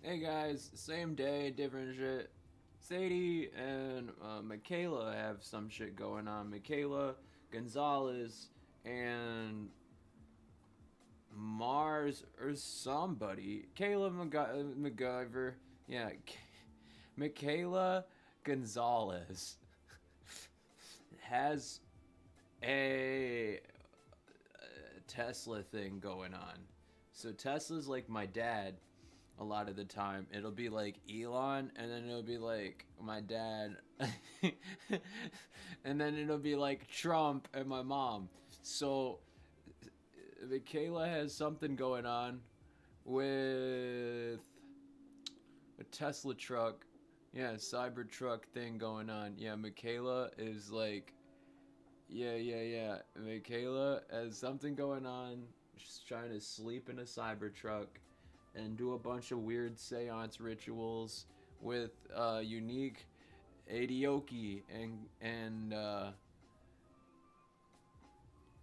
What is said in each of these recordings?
Hey guys, same day, different shit. Sadie and Michaela have some shit going on. Michaela Gonzalez and Mars or somebody. MacGyver. Yeah, Michaela Gonzalez has a Tesla thing going on. So Tesla's like my dad a lot of the time. It'll be like Elon, and then it'll be like my dad, and then it'll be like Trump and my mom. So Michaela has something going on with a Tesla truck. Yeah, Cybertruck thing going on. Yeah, Michaela is like, yeah. Michaela has something going on. She's trying to sleep in a Cybertruck and do a bunch of weird seance rituals with unique Adioki and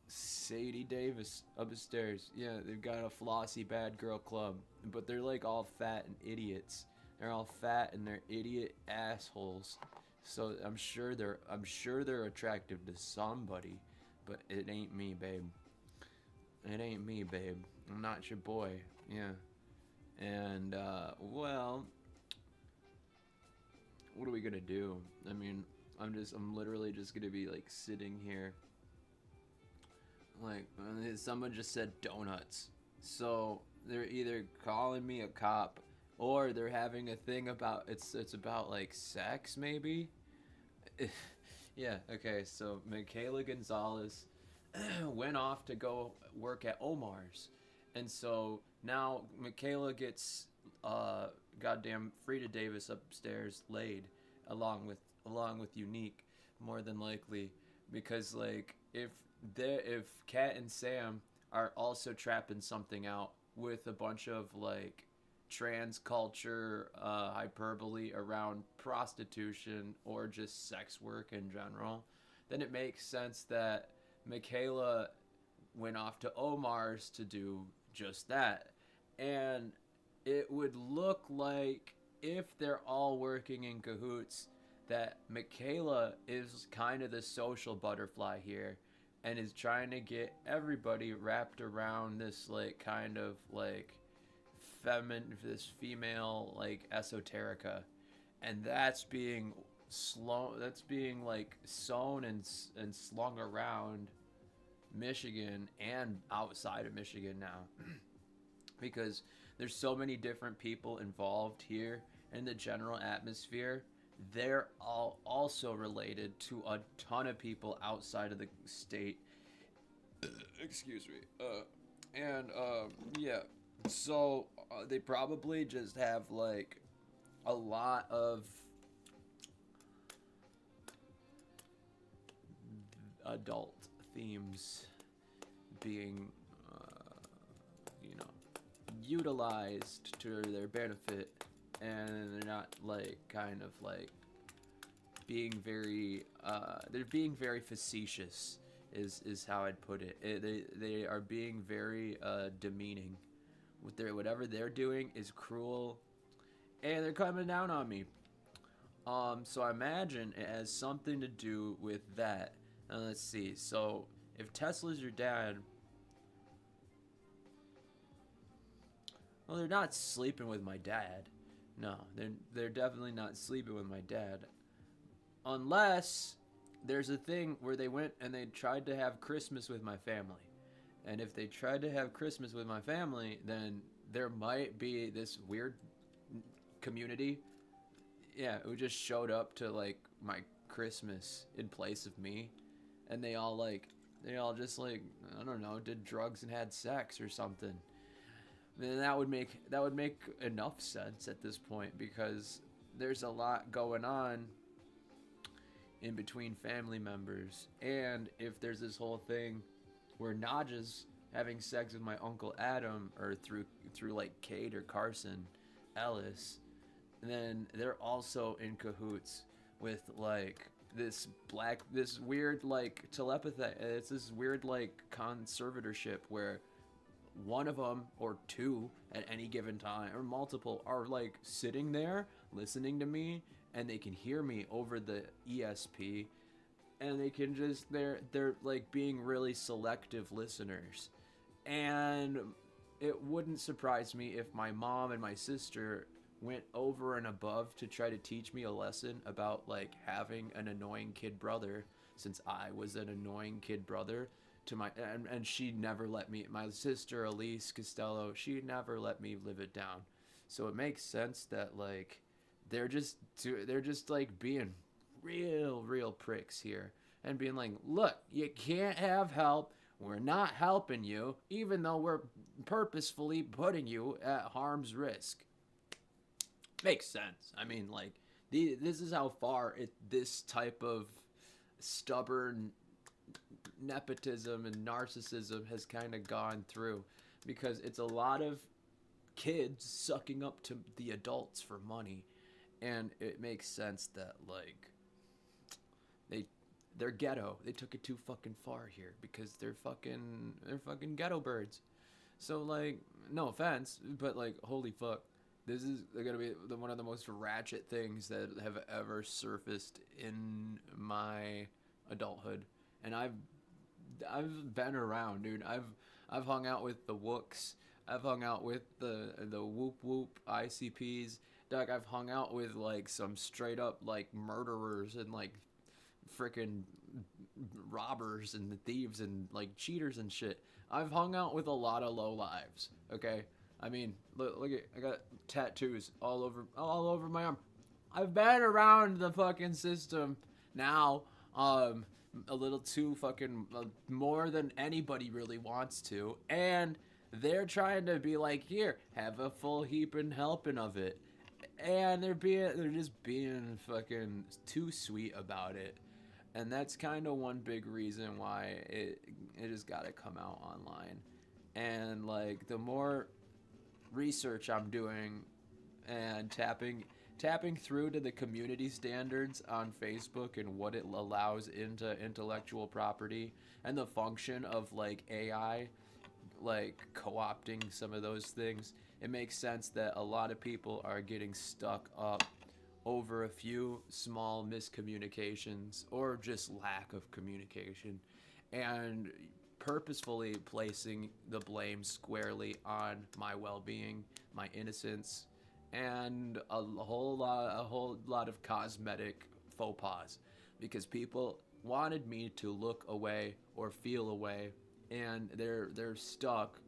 Sadie Davis upstairs. Yeah, they've got a flossy bad girl club, but they're like all fat and idiots. They're all fat and they're idiot assholes. So I'm sure they're attractive to somebody, but it ain't me, babe. It ain't me, babe. I'm not your boy. Yeah. And well, what are we gonna do? I mean, I'm literally just gonna be like sitting here. Like someone just said donuts, so they're either calling me a cop or they're having a thing about it's about like sex maybe. Yeah. Okay. So Michaela Gonzalez went off to go work at Omar's, and so now Michaela gets goddamn Frida Davis upstairs laid along with Unique, more than likely, because like if Kat and Sam are also trapping something out with a bunch of like trans culture hyperbole around prostitution or just sex work in general, then it makes sense that Michaela went off to Omar's to do just that. And it would look like, if they're all working in cahoots, that Michaela is kind of the social butterfly here and is trying to get everybody wrapped around this like kind of like this female like esoterica, and that's being like sewn and slung around Michigan and outside of Michigan now, because there's so many different people involved here in the general atmosphere. They're all also related to a ton of people outside of the state. Excuse me. And yeah. So they probably just have like a lot of adult themes being, you know, utilized to their benefit, and they're not like kind of like they're being very facetious is how I'd put it. They are being very demeaning. Whatever they're doing is cruel, and they're coming down on me. So I imagine it has something to do with that. Let's see. So if Tesla's your dad, well, they're not sleeping with my dad. No, they're definitely not sleeping with my dad, unless there's a thing where they went and they tried to have Christmas with my family. And if they tried to have Christmas with my family, then there might be this weird community, yeah, who just showed up to like my Christmas in place of me, and they all just like, I don't know, did drugs and had sex or something. Then that would make enough sense at this point, because there's a lot going on in between family members. And if there's this whole thing where Naja's having sex with my uncle Adam, or through like Kate or Carson Ellis, then they're also in cahoots with like this weird like telepathy. It's this weird like conservatorship where one of them or two at any given time, or multiple, are like sitting there listening to me, and they can hear me over the ESP, and they can just they're like being really selective listeners. And it wouldn't surprise me if my mom and my sister went over and above to try to teach me a lesson about like having an annoying kid brother, since I was an annoying kid brother to my, and she never let me, my sister Elise Costello, she never let me live it down. So it makes sense that like they're just like being real pricks here, and being like, look, you can't have help, we're not helping you, even though we're purposefully putting you at harm's risk. Makes sense. I mean, like, this is how far this type of stubborn nepotism and narcissism has kind of gone through, because it's a lot of kids sucking up to the adults for money. And it makes sense that like they're ghetto. They took it too fucking far here, because they're fucking ghetto birds. So like, no offense, but like, holy fuck, this is gonna be one of the most ratchet things that have ever surfaced in my adulthood. And I've been around, dude. I've hung out with the Wooks. I've hung out with the Whoop Whoop ICPs. Doug, I've hung out with like some straight up like murderers and like freaking robbers and thieves and like cheaters and shit. I've hung out with a lot of low lives. Okay, I mean, look at, I got tattoos all over my arm. I've been around the fucking system now, a little too fucking more than anybody really wants to, and they're trying to be like, here, have a full heaping helping of it, and they're just being fucking too sweet about it. And that's kind of one big reason why it has got to come out online. And like, the more research I'm doing and tapping through to the community standards on Facebook and what it allows into intellectual property, and the function of like AI like co-opting some of those things, it makes sense that a lot of people are getting stuck up over a few small miscommunications or just lack of communication, and purposefully placing the blame squarely on my well-being, my innocence, and a whole lot of cosmetic faux pas, because people wanted me to look away or feel away, and they're stuck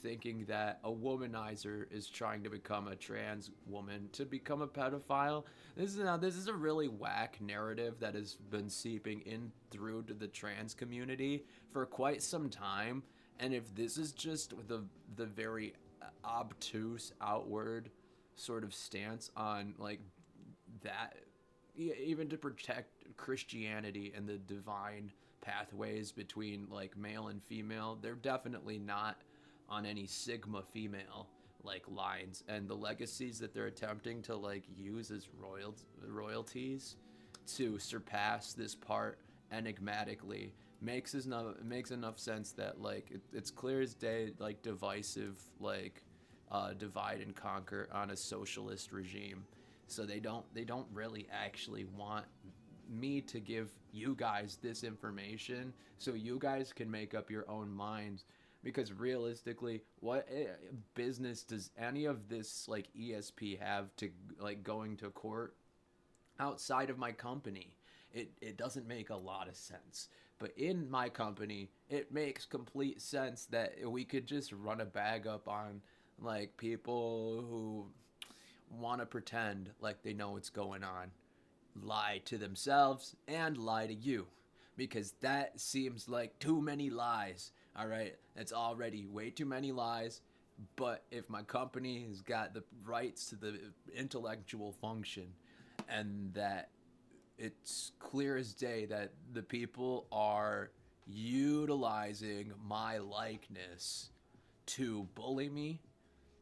thinking that a womanizer is trying to become a trans woman to become a pedophile. This is a really whack narrative that has been seeping in through to the trans community for quite some time. And if this is just the very obtuse outward sort of stance on like that, even to protect Christianity and the divine pathways between like male and female, they're definitely not on any sigma female like lines, and the legacies that they're attempting to like use as royalties to surpass this part enigmatically makes enough sense that like it's clear as day, like divisive, like divide and conquer on a socialist regime. So they don't really actually want me to give you guys this information so you guys can make up your own minds. Because realistically, what business does any of this like ESP have to like going to court outside of my company? It doesn't make a lot of sense. But in my company, it makes complete sense that we could just run a bag up on like people who want to pretend like they know what's going on, lie to themselves and lie to you, because that seems like too many lies. All right, it's already way too many lies. But if my company has got the rights to the intellectual function, and that it's clear as day that the people are utilizing my likeness to bully me,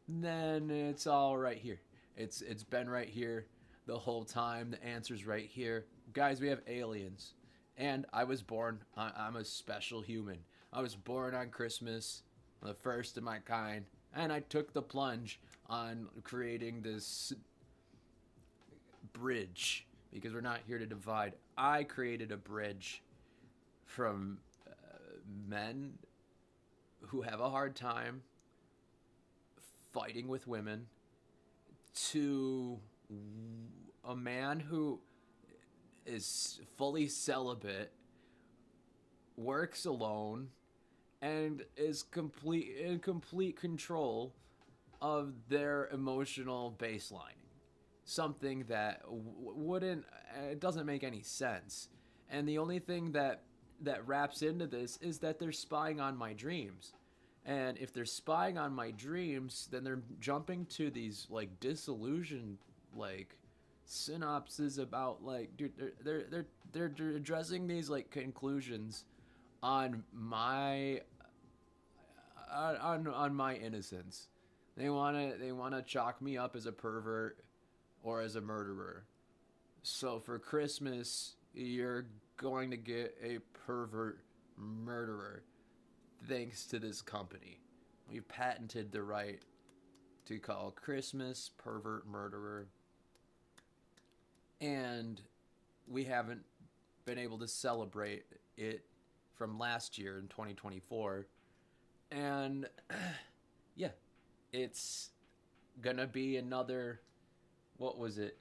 then it's all right here. It's been right here the whole time. The answer's right here. Guys, we have aliens. And I was born, I'm a special human. I was born on Christmas. the first of my kind, and I took the plunge on creating this bridge because we're not here to divide. I created a bridge from men who have a hard time fighting with women to a man who is fully celibate, works alone, and is in complete control of their emotional baselining. Something that wouldn't, it doesn't make any sense. And the only thing that wraps into this is that they're spying on my dreams. And if they're spying on my dreams, then they're jumping to these like disillusioned like synopses about like, dude, they're addressing these like conclusions on my on my innocence. They wanna chalk me up as a pervert or as a murderer. So for Christmas, you're going to get a pervert murderer thanks to this company. We've patented the right to call Christmas pervert murderer. And we haven't been able to celebrate it from last year in 2024. And yeah, it's gonna be another, what was it?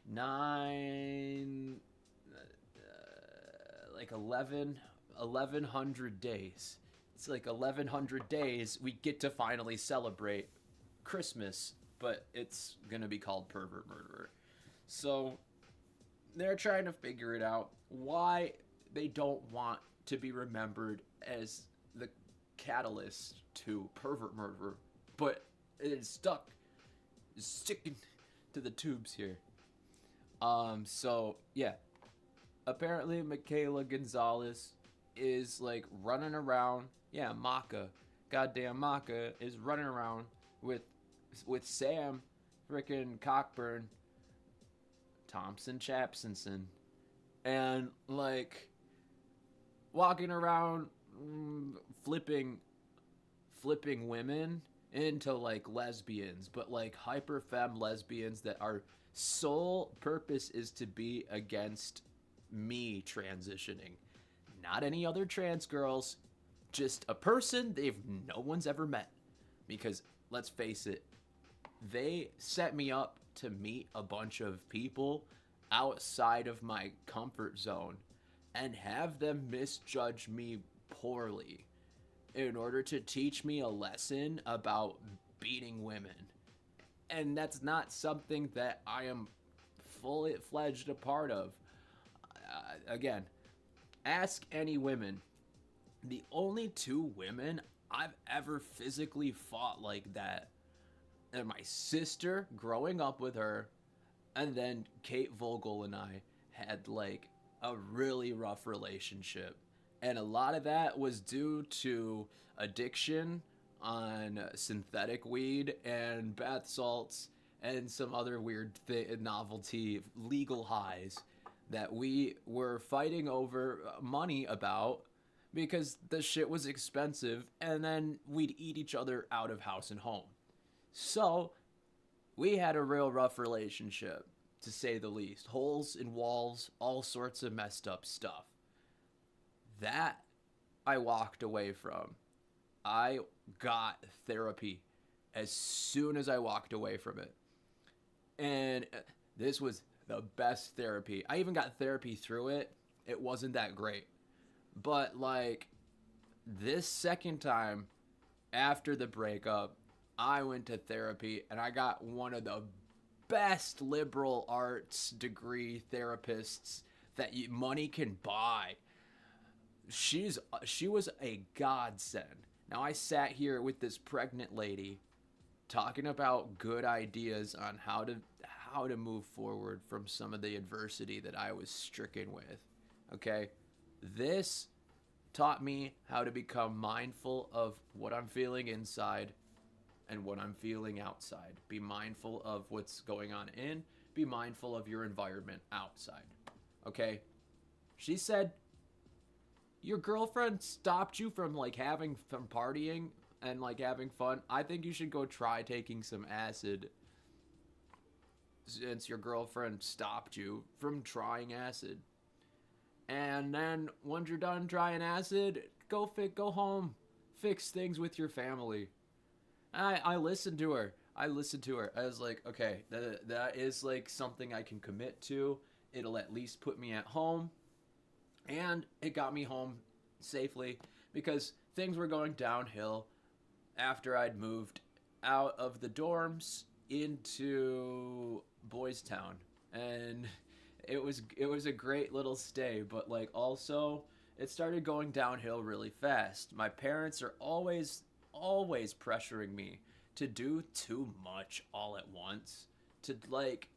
1100 days. It's like 1100 days we get to finally celebrate Christmas, but it's gonna be called Pervert Murderer. So they're trying to figure it out why they don't want to be remembered as the catalyst to Pervert Murderer, but it's sticking to the tubes here. So yeah, apparently Michaela Gonzalez is like running around. Yeah, goddamn Maka is running around with Sam frickin' Cockburn Thompson Chapsinson, and like walking around flipping women into like lesbians, but like hyper femme lesbians that are sole purpose is to be against me transitioning. Not any other trans girls, just a person no one's ever met. Because let's face it, they set me up to meet a bunch of people outside of my comfort zone and have them misjudge me poorly in order to teach me a lesson about beating women. And that's not something that I am fully fledged a part of. Again, ask any women. The only two women I've ever physically fought like that are my sister growing up with her, and then Kate Vogel and I had like a really rough relationship. And a lot of that was due to addiction on synthetic weed and bath salts and some other weird novelty legal highs that we were fighting over money about because the shit was expensive, and then we'd eat each other out of house and home. So we had a real rough relationship, to say the least. Holes in walls, all sorts of messed up stuff. That I walked away from. I got therapy as soon as I walked away from it. And this was the best therapy. I even got therapy through it. It wasn't that great. But like this second time after the breakup, I went to therapy and I got one of the best liberal arts degree therapists that money can buy. She was a godsend. Now I sat here with this pregnant lady talking about good ideas on how to move forward from some of the adversity that I was stricken with. Okay? This taught me how to become mindful of what I'm feeling inside and what I'm feeling outside. Be mindful of what's going on in. Be mindful of your environment outside. Okay? She said, your girlfriend stopped you from like having from partying and like having fun, I think you should go try taking some acid since your girlfriend stopped you from trying acid. And then once you're done trying acid, go home, fix things with your family. I listened to her. I listened to her. I was like, okay, that is like something I can commit to. It'll at least put me at home. And it got me home safely because things were going downhill after I'd moved out of the dorms into Boys Town. And it was a great little stay, but like also it started going downhill really fast. My parents are always pressuring me to do too much all at once, to like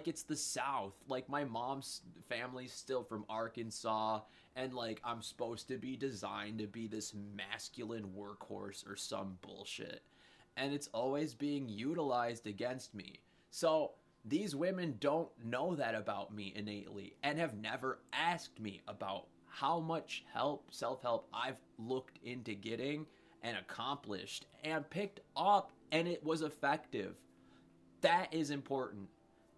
it's the South. Like my mom's family's still from Arkansas, and like I'm supposed to be designed to be this masculine workhorse or some bullshit. And it's always being utilized against me. So these women don't know that about me innately and have never asked me about how much help, self-help I've looked into getting and accomplished and picked up, and it was effective. That is important.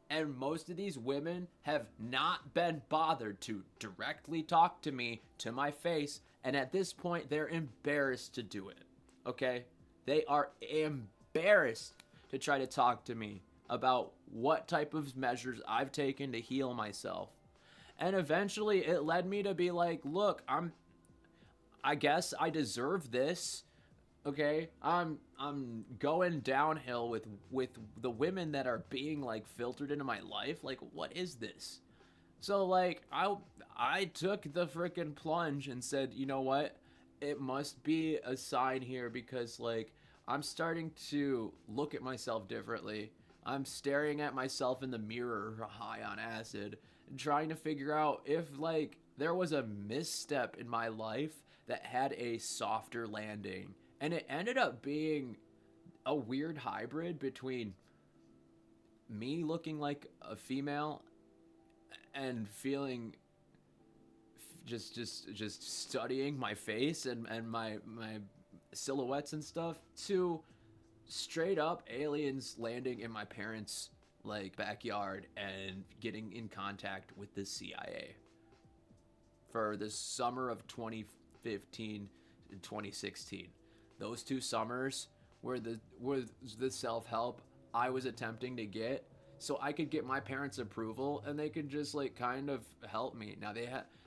And most of these women have not been bothered to directly talk to me to my face, and at this point they're embarrassed to do it. Okay? They are embarrassed to try to talk to me about what type of measures I've taken to heal myself. And eventually it led me to be like, look, I guess I deserve this. Okay? I'm going downhill with the women that are being like filtered into my life. Like, what is this? So like I took the freaking plunge and said, you know what? It must be a sign here, because like I'm starting to look at myself differently. I'm staring at myself in the mirror high on acid and trying to figure out if like there was a misstep in my life that had a softer landing. And it ended up being a weird hybrid between me looking like a female and feeling just studying my face and my silhouettes and stuff, to straight up aliens landing in my parents' like backyard and getting in contact with the CIA for the summer of 2015 and 2016. Those 2 summers were the self-help I was attempting to get, so I could get my parents' approval and they could just like kind of help me. Now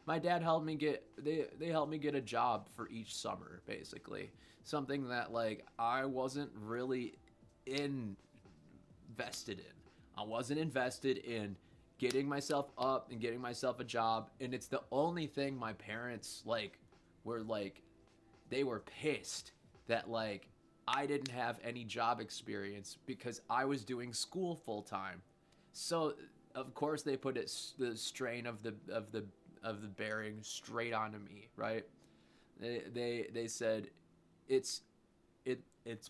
my dad helped me get they helped me get a job for each summer, basically. Something that like I wasn't really invested in. I wasn't invested in getting myself up and getting myself a job, and it's the only thing my parents like were like, they were pissed that like I didn't have any job experience because I was doing school full time. So of course they put the strain of the bearing straight onto me, right? They said it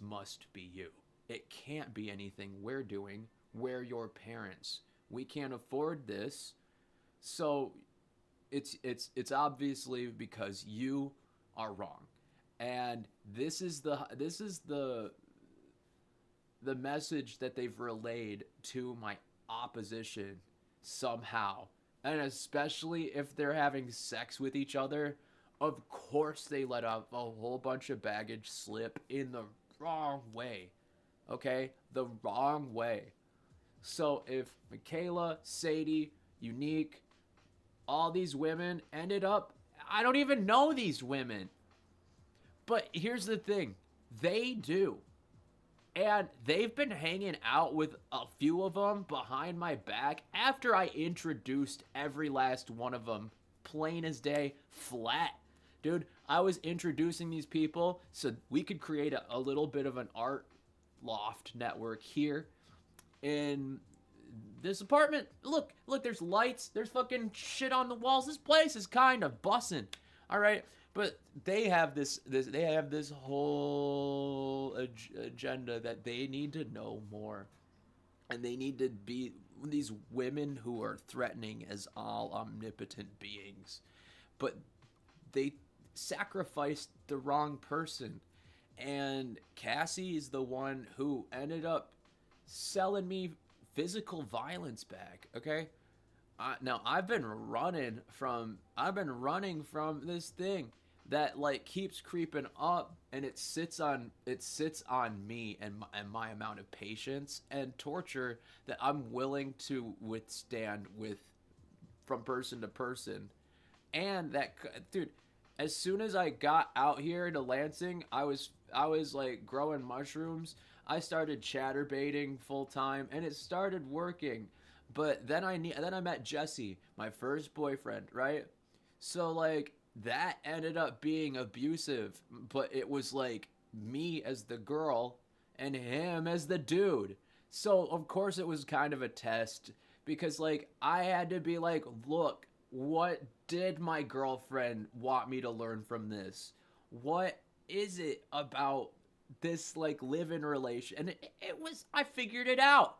must be you. It can't be anything we're doing. We're your parents. We can't afford this. So it's obviously because you are wrong. And this is the message that they've relayed to my opposition somehow. And especially if they're having sex with each other, of course they let up a whole bunch of baggage slip in the wrong way. Okay? The wrong way. So if Michaela, Sadie, Unique, all these women ended up, I don't even know these women. But here's the thing, they do. And they've been hanging out with a few of them behind my back after I introduced every last one of them, plain as day, flat. Dude, I was introducing these people so we could create a little bit of an art loft network here in this apartment. Look, there's lights, there's fucking shit on the walls. This place is kind of bussin'. All right? But they have this whole agenda that they need to know more, and they need to be these women who are threatening as all omnipotent beings. But sacrificed the wrong person. And Cassie is the one who ended up selling me physical violence back. Okay, now I've been running from this thing that like keeps creeping up, and it sits on me and my amount of patience and torture that I'm willing to withstand with from person to person. And that, dude, as soon as I got out here to Lansing, I was like growing mushrooms. I started chatterbaiting full time, and it started working. But then I met Jesse, my first boyfriend, right? So like that ended up being abusive, but it was like me as the girl and him as the dude. So of course it was kind of a test, because like I had to be like, look, what did my girlfriend want me to learn from this? What is it about this like live-in relation? And it was, I figured it out.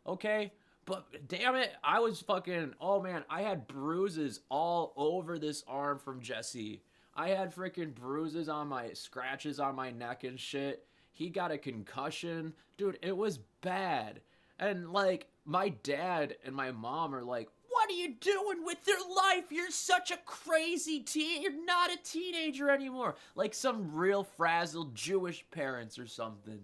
Okay? But damn it, I was fucking, oh man, I had bruises all over this arm from Jesse. I had freaking bruises on scratches on my neck and shit. He got a concussion. Dude, it was bad. And like, my dad and my mom are like, what are you doing with your life? You're such a crazy teen. You're not a teenager anymore. Like some real frazzled Jewish parents or something.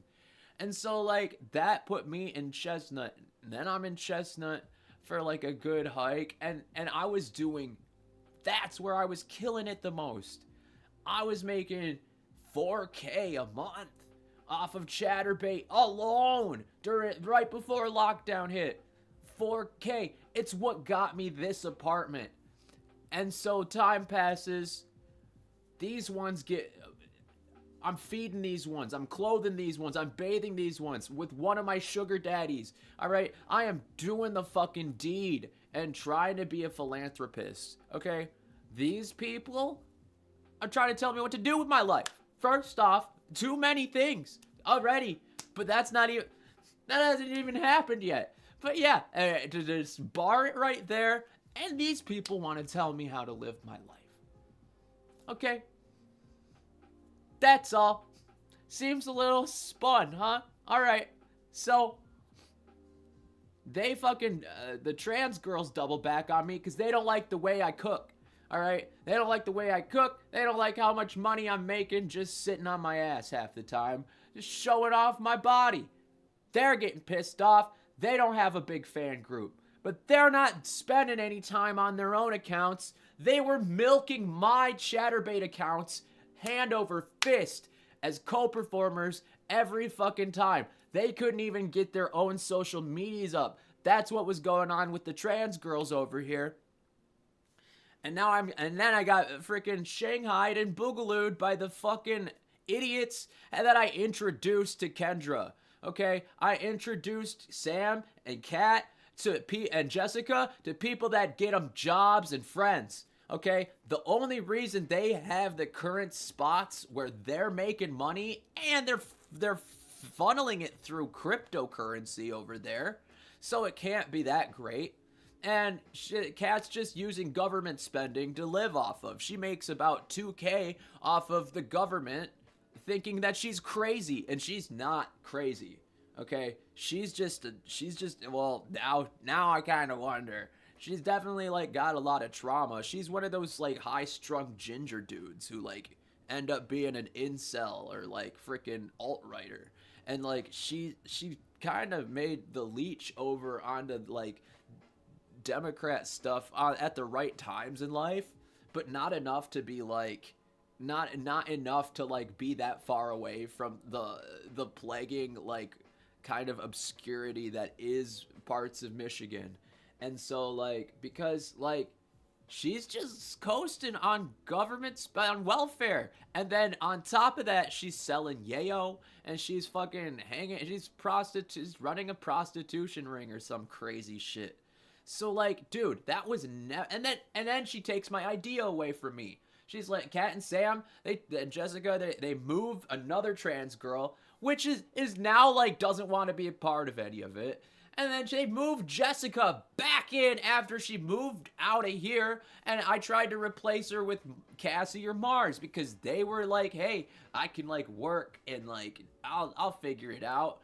And so like that put me in Chestnut. And then I'm in Chestnut for like a good hike. And I was doing, that's where I was killing it the most. I was making $4K a month off of Chatterbait alone right before lockdown hit. $4K. It's what got me this apartment. And so time passes. These ones I'm feeding these ones. I'm clothing these ones. I'm bathing these ones with one of my sugar daddies. All right? I am doing the fucking deed and trying to be a philanthropist. Okay? These people are trying to tell me what to do with my life. First off, too many things already. But that hasn't even happened yet. But yeah, to just bar it right there, and these people want to tell me how to live my life. Okay? That's all. Seems a little spun, huh? Alright, so they fucking, the trans girls double back on me because they don't like the way I cook. Alright? They don't like the way I cook. They don't like how much money I'm making just sitting on my ass half the time, just showing off my body. They're getting pissed off. They don't have a big fan group, but they're not spending any time on their own accounts. They were milking my Chatterbait accounts hand over fist as co-performers every fucking time. They couldn't even get their own social medias up. That's what was going on with the trans girls over here. And then I got freaking shanghaied and boogalooed by the fucking idiots that I introduced to Kendra. Okay, I introduced Sam and Kat and Jessica to people that get them jobs and friends. Okay, the only reason they have the current spots where they're making money and they're funneling it through cryptocurrency over there, so it can't be that great. And Kat's just using government spending to live off of. She makes about 2K off of the government, thinking that she's crazy, and she's not crazy. Okay, she's just well, now I kind of wonder. She's definitely like got a lot of trauma. She's one of those like high-strung ginger dudes who like end up being an incel or like freaking alt-writer. And like she kind of made the leech over onto like Democrat stuff at the right times in life, but not enough to be like not enough to like be that far away from the plaguing like kind of obscurity that is parts of Michigan. And so like, because like she's just coasting on on welfare, and then on top of that she's selling yayo, and she's fucking she's running a prostitution ring or some crazy shit. So like, dude, that was and then she takes my idea away from me. She's like, Kat and Sam, and Jessica, they move another trans girl, which is now like doesn't want to be a part of any of it. And then they moved Jessica back in after she moved out of here. And I tried to replace her with Cassie or Mars because they were like, hey, I can like work and like I'll figure it out.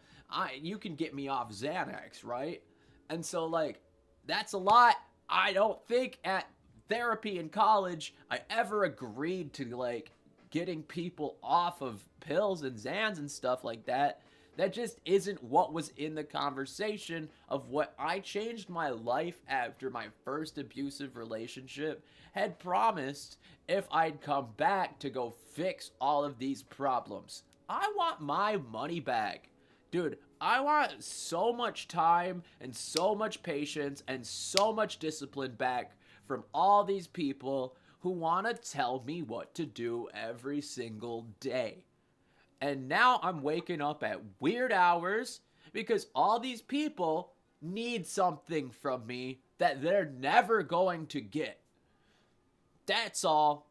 You can get me off Xanax, right? And so like that's a lot. I don't think at therapy in college I ever agreed to like getting people off of pills and Xans and stuff like that. That just isn't what was in the conversation of what I changed my life after my first abusive relationship had promised if I'd come back to go fix all of these problems. I want my money back. Dude, I want so much time and so much patience and so much discipline back from all these people who want to tell me what to do every single day. And now I'm waking up at weird hours because all these people need something from me that they're never going to get. That's all.